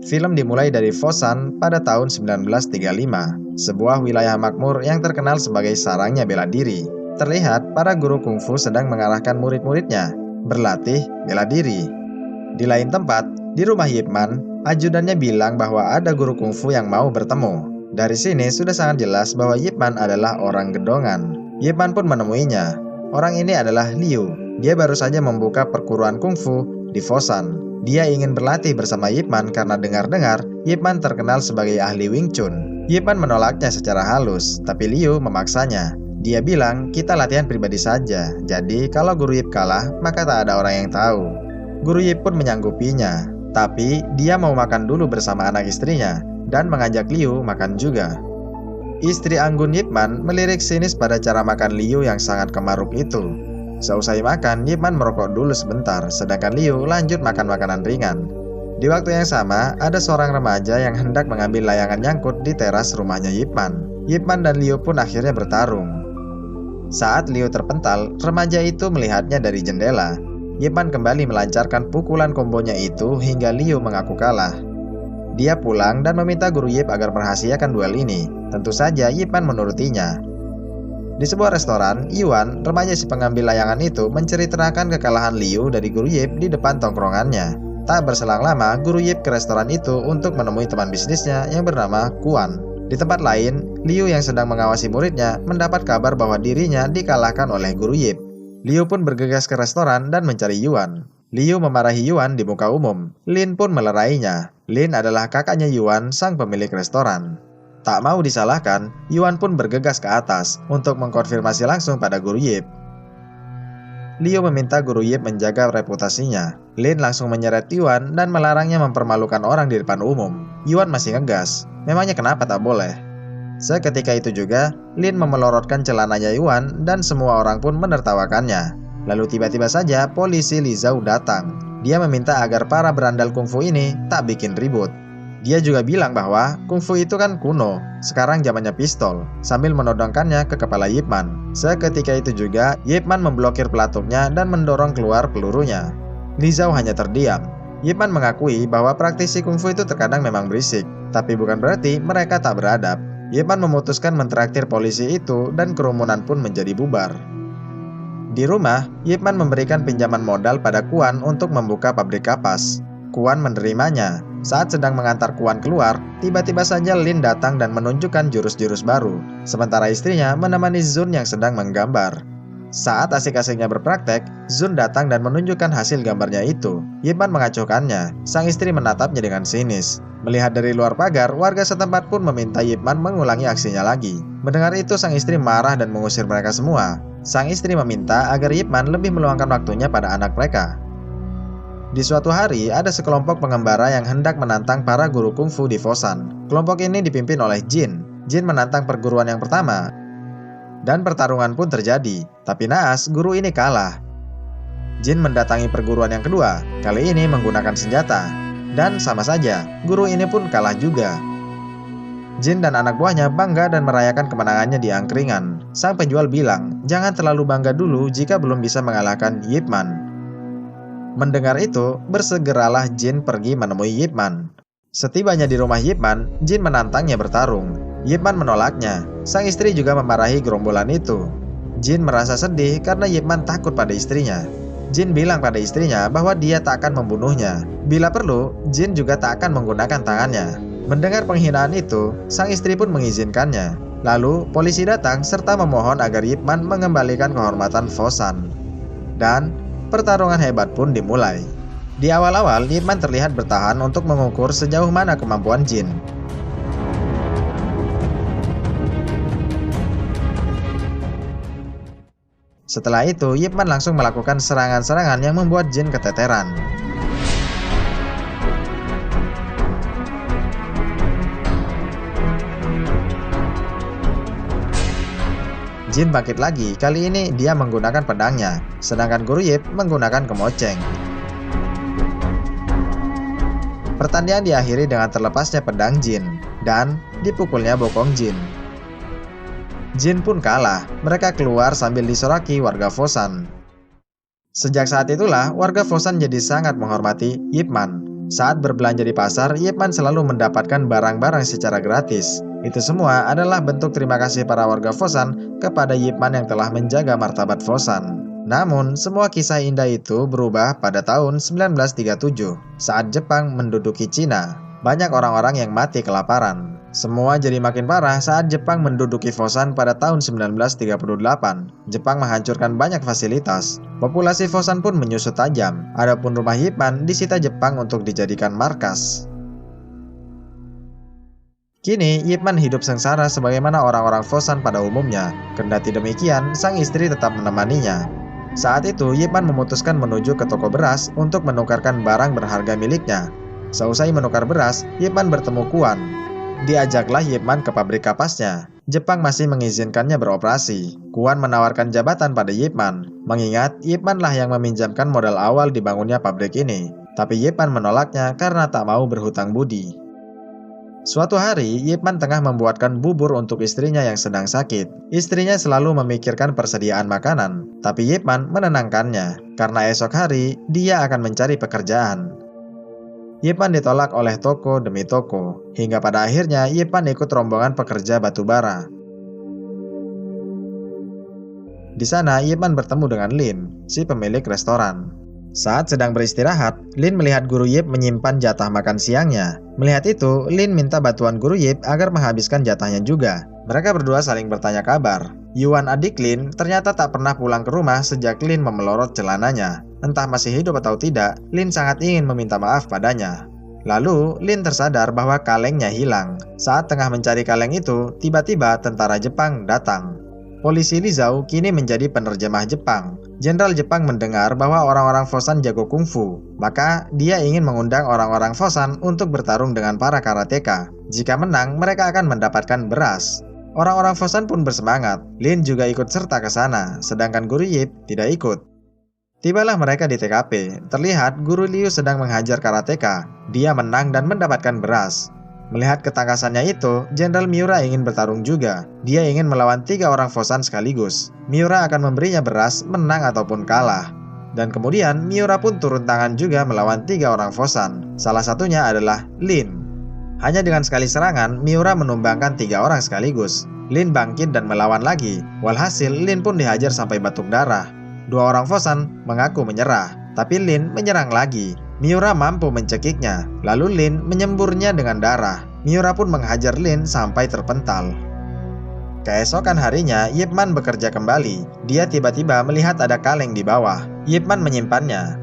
Film dimulai dari Fosan pada tahun 1935, sebuah wilayah makmur yang terkenal sebagai sarangnya bela diri. Terlihat para guru kungfu sedang mengarahkan murid-muridnya berlatih bela diri. Di lain tempat, di rumah Yip Man, ajudannya bilang bahwa ada guru kungfu yang mau bertemu. Dari sini sudah sangat jelas bahwa Yip Man adalah orang gedongan. Yip Man pun menemuinya. Orang ini adalah Liu. Dia baru saja membuka perguruan kungfu di Fosan. Dia ingin berlatih bersama Yip Man karena dengar-dengar Yip Man terkenal sebagai ahli Wing Chun. Yip Man menolaknya secara halus, tapi Liu memaksanya. Dia bilang, kita latihan pribadi saja, jadi kalau guru Yip kalah, maka tak ada orang yang tahu. Guru Yip pun menyanggupinya, tapi dia mau makan dulu bersama anak istrinya, dan mengajak Liu makan juga. Istri anggun Yip Man melirik sinis pada cara makan Liu yang sangat kemaruk itu. Seusai makan, Yip Man merokok dulu sebentar, sedangkan Liu lanjut makan makanan ringan. Di waktu yang sama, ada seorang remaja yang hendak mengambil layangan nyangkut di teras rumahnya Yip Man. Yip Man dan Liu pun akhirnya bertarung. Saat Liu terpental, remaja itu melihatnya dari jendela. Yip Man kembali melancarkan pukulan kombonya itu hingga Liu mengaku kalah. Dia pulang dan meminta guru Yip agar merahasiakan duel ini. Tentu saja Yip Man menurutinya. Di sebuah restoran, Yuan, remaja si pengambil layangan itu, menceritakan kekalahan Liu dari guru Yip di depan tongkrongannya. Tak berselang lama, guru Yip ke restoran itu untuk menemui teman bisnisnya yang bernama Kuan. Di tempat lain, Liu yang sedang mengawasi muridnya mendapat kabar bahwa dirinya dikalahkan oleh guru Yip. Liu pun bergegas ke restoran dan mencari Yuan. Liu memarahi Yuan di muka umum. Lin pun melerainya. Lin adalah kakaknya Yuan, sang pemilik restoran. Tak mau disalahkan, Yuan pun bergegas ke atas untuk mengkonfirmasi langsung pada guru Yip. Liu meminta guru Yip menjaga reputasinya. Lin langsung menyeret Yuan dan melarangnya mempermalukan orang di depan umum. Yuan masih ngegas. Memangnya kenapa tak boleh? Seketika itu juga, Lin memelorotkan celananya Yuan dan semua orang pun menertawakannya. Lalu tiba-tiba saja polisi Li Zhao datang. Dia meminta agar para berandal kungfu ini tak bikin ribut. Dia juga bilang bahwa kungfu itu kan kuno, sekarang zamannya pistol, sambil menodongkannya ke kepala Yip Man. Seketika itu juga, Yip Man memblokir pelatuknya dan mendorong keluar pelurunya. Li Zhao hanya terdiam. Yip Man mengakui bahwa praktisi kungfu itu terkadang memang berisik, tapi bukan berarti mereka tak beradab. Yip Man memutuskan mentraktir polisi itu dan kerumunan pun menjadi bubar. Di rumah, Yip Man memberikan pinjaman modal pada Kuan untuk membuka pabrik kapas. Kuan menerimanya. Saat sedang mengantar Kuan keluar, tiba-tiba saja Lin datang dan menunjukkan jurus-jurus baru. Sementara istrinya menemani Zun yang sedang menggambar. Saat asik-asiknya berpraktek, Zun datang dan menunjukkan hasil gambarnya itu. Yip Man mengacuhkannya. Sang istri menatapnya dengan sinis. Melihat dari luar pagar, warga setempat pun meminta Yip Man mengulangi aksinya lagi. Mendengar itu, sang istri marah dan mengusir mereka semua. Sang istri meminta agar Yip Man lebih meluangkan waktunya pada anak mereka. Di suatu hari, ada sekelompok pengembara yang hendak menantang para guru kungfu di Fosan. Kelompok ini dipimpin oleh Jin. Jin menantang perguruan yang pertama, dan pertarungan pun terjadi. Tapi naas, guru ini kalah. Jin mendatangi perguruan yang kedua, kali ini menggunakan senjata. Dan sama saja, guru ini pun kalah juga. Jin dan anak buahnya bangga dan merayakan kemenangannya di angkringan. Sang penjual bilang, jangan terlalu bangga dulu jika belum bisa mengalahkan Yip Man. Mendengar itu, bersegeralah Jin pergi menemui Yip Man. Setibanya di rumah Yip Man, Jin menantangnya bertarung. Yip Man menolaknya. Sang istri juga memarahi gerombolan itu. Jin merasa sedih karena Yip Man takut pada istrinya. Jin bilang pada istrinya bahwa dia tak akan membunuhnya. Bila perlu, Jin juga tak akan menggunakan tangannya. Mendengar penghinaan itu, sang istri pun mengizinkannya. Lalu, polisi datang serta memohon agar Yip Man mengembalikan kehormatan Fosan. Dan pertarungan hebat pun dimulai. Di awal-awal, Yip Man terlihat bertahan untuk mengukur sejauh mana kemampuan Jin. Setelah itu, Yip Man langsung melakukan serangan-serangan yang membuat Jin keteteran. Jin bangkit lagi, kali ini dia menggunakan pedangnya, sedangkan guru Yip menggunakan kemoceng. Pertandingan diakhiri dengan terlepasnya pedang Jin, dan dipukulnya bokong Jin. Jin pun kalah, mereka keluar sambil disoraki warga Fosan. Sejak saat itulah, warga Fosan jadi sangat menghormati Yip Man. Saat berbelanja di pasar, Yip Man selalu mendapatkan barang-barang secara gratis. Itu semua adalah bentuk terima kasih para warga Fosan kepada Yip Man yang telah menjaga martabat Fosan. Namun, semua kisah indah itu berubah pada tahun 1937 saat Jepang menduduki Cina. Banyak orang-orang yang mati kelaparan. Semua jadi makin parah saat Jepang menduduki Fosan pada tahun 1938. Jepang menghancurkan banyak fasilitas. Populasi Fosan pun menyusut tajam. Adapun rumah Yip Man disita Jepang untuk dijadikan markas. Kini, Yip Man hidup sengsara sebagaimana orang-orang Fosan pada umumnya. Kendati demikian, sang istri tetap menemaninya. Saat itu, Yip Man memutuskan menuju ke toko beras untuk menukarkan barang berharga miliknya. Seusai menukar beras, Yip Man bertemu Kuan. Diajaklah Yip Man ke pabrik kapasnya. Jepang masih mengizinkannya beroperasi. Kuan menawarkan jabatan pada Yip Man, mengingat Yip Man lah yang meminjamkan modal awal dibangunnya pabrik ini. Tapi Yip Man menolaknya karena tak mau berhutang budi. Suatu hari, Yip Man tengah membuatkan bubur untuk istrinya yang sedang sakit. Istrinya selalu memikirkan persediaan makanan, tapi Yip Man menenangkannya, karena esok hari dia akan mencari pekerjaan. Yip Man ditolak oleh toko demi toko, hingga pada akhirnya Yip Man ikut rombongan pekerja batubara. Di sana, Yip Man bertemu dengan Lin, si pemilik restoran. Saat sedang beristirahat, Lin melihat guru Yip menyimpan jatah makan siangnya. Melihat itu, Lin minta bantuan guru Yip agar menghabiskan jatahnya juga. Mereka berdua saling bertanya kabar. Yuan, adik Lin, ternyata tak pernah pulang ke rumah sejak Lin memelorot celananya. Entah masih hidup atau tidak, Lin sangat ingin meminta maaf padanya. Lalu, Lin tersadar bahwa kalengnya hilang. Saat tengah mencari kaleng itu, tiba-tiba tentara Jepang datang. Polisi Li Zhao kini menjadi penerjemah Jepang. Jenderal Jepang mendengar bahwa orang-orang Fosan jago kungfu, maka dia ingin mengundang orang-orang Fosan untuk bertarung dengan para karateka. Jika menang, mereka akan mendapatkan beras. Orang-orang Fosan pun bersemangat. Lin juga ikut serta ke sana, sedangkan guru Yip tidak ikut. Tibalah mereka di TKP. Terlihat guru Liu sedang menghajar karateka. Dia menang dan mendapatkan beras. Melihat ketangkasannya itu, Jenderal Miura ingin bertarung juga. Dia ingin melawan 3 orang Fosan sekaligus. Miura akan memberinya beras, menang ataupun kalah. Dan kemudian Miura pun turun tangan juga melawan 3 orang Fosan. Salah satunya adalah Lin. Hanya dengan sekali serangan, Miura menumbangkan 3 orang sekaligus. Lin bangkit dan melawan lagi. Walhasil, Lin pun dihajar sampai batuk darah. 2 orang Fosan mengaku menyerah, tapi Lin menyerang lagi. Miura mampu mencekiknya, lalu Lin menyemburnya dengan darah. Miura pun menghajar Lin sampai terpental. Keesokan harinya, Yip Man bekerja kembali. Dia tiba-tiba melihat ada kaleng di bawah. Yip Man menyimpannya.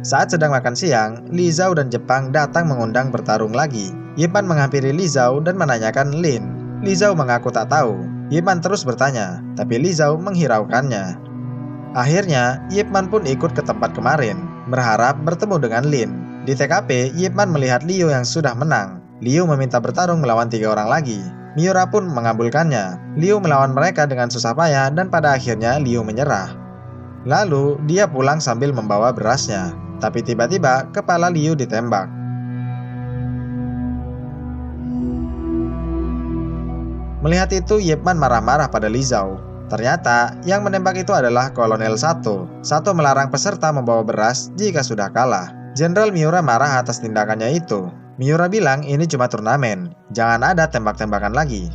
Saat sedang makan siang, Li Zhao dan Jepang datang mengundang bertarung lagi. Yip Man menghampiri Li Zhao dan menanyakan Lin. Li Zhao mengaku tak tahu. Yip Man terus bertanya, tapi Li Zhao menghiraukannya. Akhirnya, Yip Man pun ikut ke tempat kemarin, berharap bertemu dengan Lin. Di TKP, Yip Man melihat Liu yang sudah menang. Liu meminta bertarung melawan 3 orang lagi. Miura pun mengabulkannya. Liu melawan mereka dengan susah payah dan pada akhirnya Liu menyerah. Lalu, dia pulang sambil membawa berasnya. Tapi tiba-tiba, kepala Liu ditembak. Melihat itu, Yip Man marah-marah pada Li Zhao. Ternyata, yang menembak itu adalah Kolonel Sato. Sato melarang peserta membawa beras jika sudah kalah. Jenderal Miura marah atas tindakannya itu. Miura bilang ini cuma turnamen, jangan ada tembak-tembakan lagi.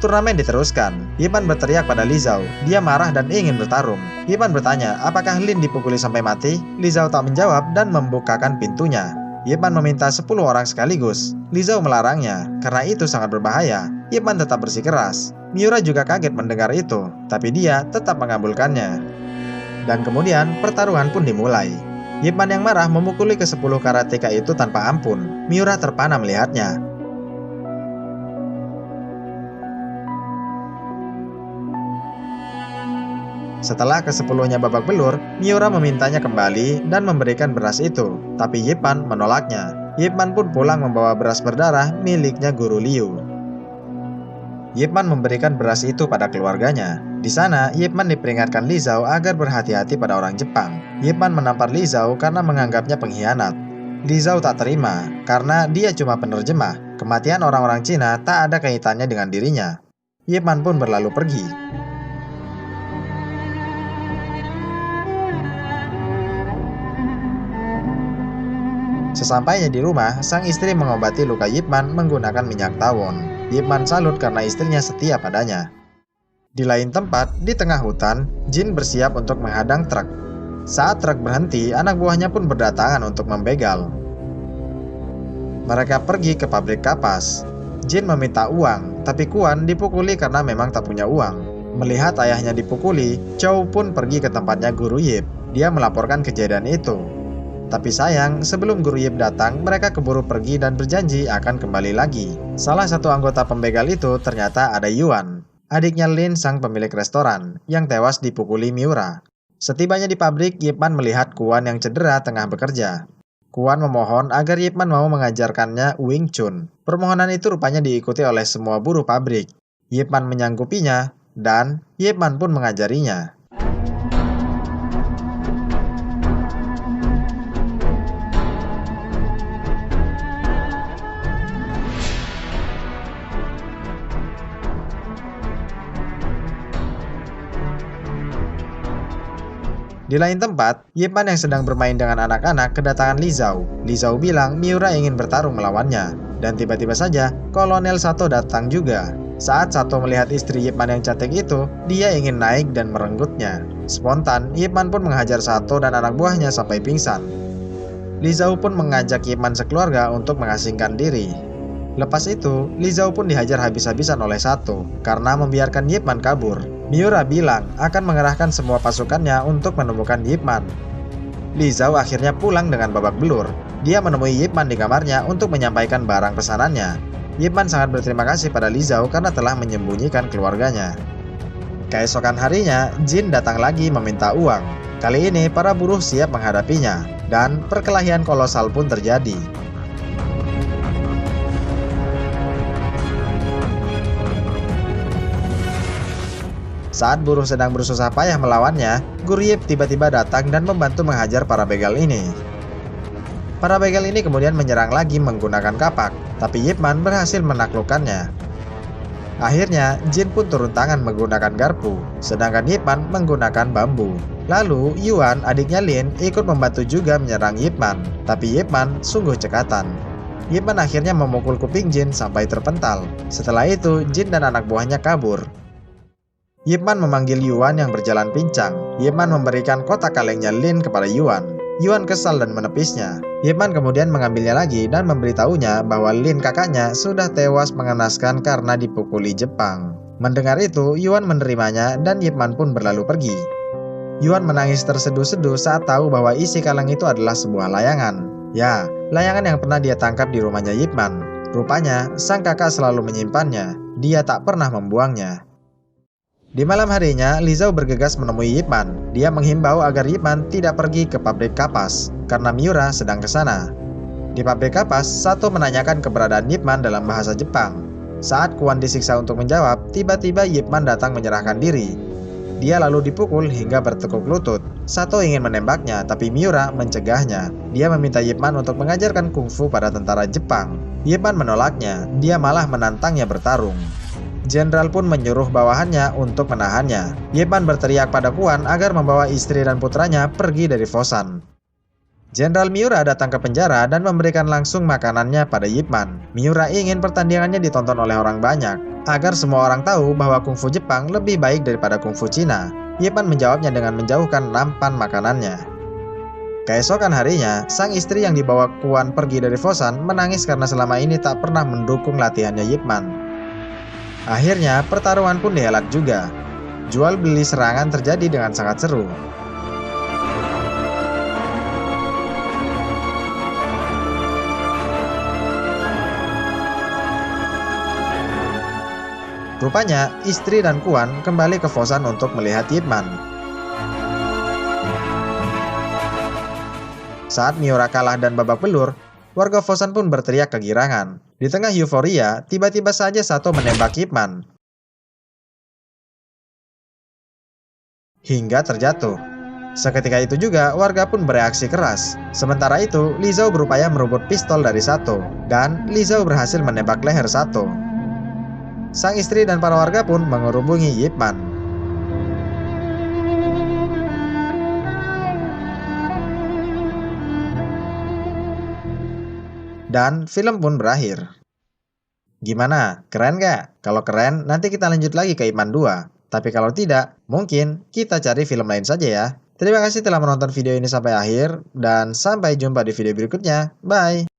Turnamen diteruskan. Yip Man berteriak pada Li Zhao. Dia marah dan ingin bertarung. Yip Man bertanya, apakah Lin dipukuli sampai mati? Li Zhao tak menjawab dan membukakan pintunya. Yip Man meminta 10 orang sekaligus. Li Zhao melarangnya, karena itu sangat berbahaya. Yip Man tetap bersikeras. Miura juga kaget mendengar itu, tapi dia tetap mengabulkannya. Dan kemudian pertarungan pun dimulai. Yip Man yang marah memukuli ke 10 karateka itu tanpa ampun. Miura terpana melihatnya. Setelah ke-10-nya babak belur, Miura memintanya kembali dan memberikan beras itu, tapi Yip Man menolaknya. Yip Man pun pulang membawa beras berdarah miliknya guru Liu. Yip Man memberikan beras itu pada keluarganya. Di sana, Yip Man diperingatkan Li Zhao agar berhati-hati pada orang Jepang. Yip Man menampar Li Zhao karena menganggapnya pengkhianat. Li Zhao tak terima, karena dia cuma penerjemah. Kematian orang-orang Cina tak ada kaitannya dengan dirinya. Yip Man pun berlalu pergi. Sesampainya di rumah, sang istri mengobati luka Yip Man menggunakan minyak tawon. Yip Man salut karena istrinya setia padanya. Di lain tempat, di tengah hutan, Jin bersiap untuk menghadang truk. Saat truk berhenti, anak buahnya pun berdatangan untuk membegal. Mereka pergi ke pabrik kapas. Jin meminta uang, tapi Kuan dipukuli karena memang tak punya uang. Melihat ayahnya dipukuli, Chow pun pergi ke tempatnya Guru Yip. Dia melaporkan kejadian itu. Tapi sayang, sebelum Guru Yip datang, mereka keburu pergi dan berjanji akan kembali lagi. Salah satu anggota pembegal itu ternyata ada Yuan, adiknya Lin sang pemilik restoran, yang tewas dipukuli Miura. Setibanya di pabrik, Yip Man melihat Kuan yang cedera tengah bekerja. Kuan memohon agar Yip Man mau mengajarkannya Wing Chun. Permohonan itu rupanya diikuti oleh semua buruh pabrik. Yip Man menyanggupinya, dan Yip Man pun mengajarinya. Di lain tempat, Yip Man yang sedang bermain dengan anak-anak kedatangan Li Zhao. Li Zhao bilang Miura ingin bertarung melawannya. Dan tiba-tiba saja, Kolonel Sato datang juga. Saat Sato melihat istri Yip Man yang cantik itu, dia ingin naik dan merenggutnya. Spontan, Yip Man pun menghajar Sato dan anak buahnya sampai pingsan. Li Zhao pun mengajak Yip Man sekeluarga untuk mengasingkan diri. Lepas itu, Li Zhao pun dihajar habis-habisan oleh Sato karena membiarkan Yip Man kabur. Miura bilang akan mengerahkan semua pasukannya untuk menemukan Yip Man. Li Zhao akhirnya pulang dengan babak belur. Dia menemui Yip Man di kamarnya untuk menyampaikan barang pesanannya. Yip Man sangat berterima kasih pada Li Zhao karena telah menyembunyikan keluarganya. Keesokan harinya, Jin datang lagi meminta uang. Kali ini para buruh siap menghadapinya, dan perkelahian kolosal pun terjadi. Saat buruh sedang berusaha payah melawannya, Guru Yip tiba-tiba datang dan membantu menghajar para begal ini. Para begal ini kemudian menyerang lagi menggunakan kapak, tapi Yip Man berhasil menaklukkannya. Akhirnya, Jin pun turun tangan menggunakan garpu, sedangkan Yip Man menggunakan bambu. Lalu, Yuan, adiknya Lin, ikut membantu juga menyerang Yip Man, tapi Yip Man sungguh cekatan. Yip Man akhirnya memukul kuping Jin sampai terpental. Setelah itu, Jin dan anak buahnya kabur. Yip Man memanggil Yuan yang berjalan pincang. Yip Man memberikan kotak kalengnya Lin kepada Yuan. Yuan kesal dan menepisnya. Yip Man kemudian mengambilnya lagi dan memberitahunya bahwa Lin kakaknya sudah tewas mengenaskan karena dipukuli Jepang. Mendengar itu, Yuan menerimanya dan Yip Man pun berlalu pergi. Yuan menangis terseduh-seduh saat tahu bahwa isi kaleng itu adalah sebuah layangan. Ya, layangan yang pernah dia tangkap di rumahnya Yip Man. Rupanya, sang kakak selalu menyimpannya. Dia tak pernah membuangnya. Di malam harinya, Li Zhao bergegas menemui Yip Man. Dia menghimbau agar Yip Man tidak pergi ke pabrik kapas, karena Miura sedang ke sana. Di pabrik kapas, Sato menanyakan keberadaan Yip Man dalam bahasa Jepang. Saat Kuan disiksa untuk menjawab, tiba-tiba Yip Man datang menyerahkan diri. Dia lalu dipukul hingga bertekuk lutut. Sato ingin menembaknya, tapi Miura mencegahnya. Dia meminta Yip Man untuk mengajarkan kungfu pada tentara Jepang. Yip Man menolaknya, dia malah menantangnya bertarung. Jenderal pun menyuruh bawahannya untuk menahannya. Yip Man berteriak pada Kuan agar membawa istri dan putranya pergi dari Fosan. Jenderal Miura datang ke penjara dan memberikan langsung makanannya pada Yip Man. Miura ingin pertandingannya ditonton oleh orang banyak, agar semua orang tahu bahwa kungfu Jepang lebih baik daripada kungfu Cina. Yip Man menjawabnya dengan menjauhkan nampan makanannya. Keesokan harinya, sang istri yang dibawa Kuan pergi dari Fosan menangis karena selama ini tak pernah mendukung latihannya Yip Man. Akhirnya, pertarungan pun dihelat juga. Jual beli serangan terjadi dengan sangat seru. Rupanya, istri dan Kuan kembali ke Fosan untuk melihat Yip Man. Saat Miura kalah dan babak belur, warga Fosan pun berteriak kegirangan. Di tengah euforia, tiba-tiba saja Sato menembak Yip Man hingga terjatuh. Seketika itu juga, warga pun bereaksi keras. Sementara itu, Li Zhao berupaya merebut pistol dari Sato, dan Li Zhao berhasil menembak leher Sato. Sang istri dan para warga pun mengerubungi Yip Man. Dan film pun berakhir. Gimana? Keren gak? Kalau keren, nanti kita lanjut lagi ke Ip Man 2. Tapi kalau tidak, mungkin kita cari film lain saja ya. Terima kasih telah menonton video ini sampai akhir, dan sampai jumpa di video berikutnya. Bye!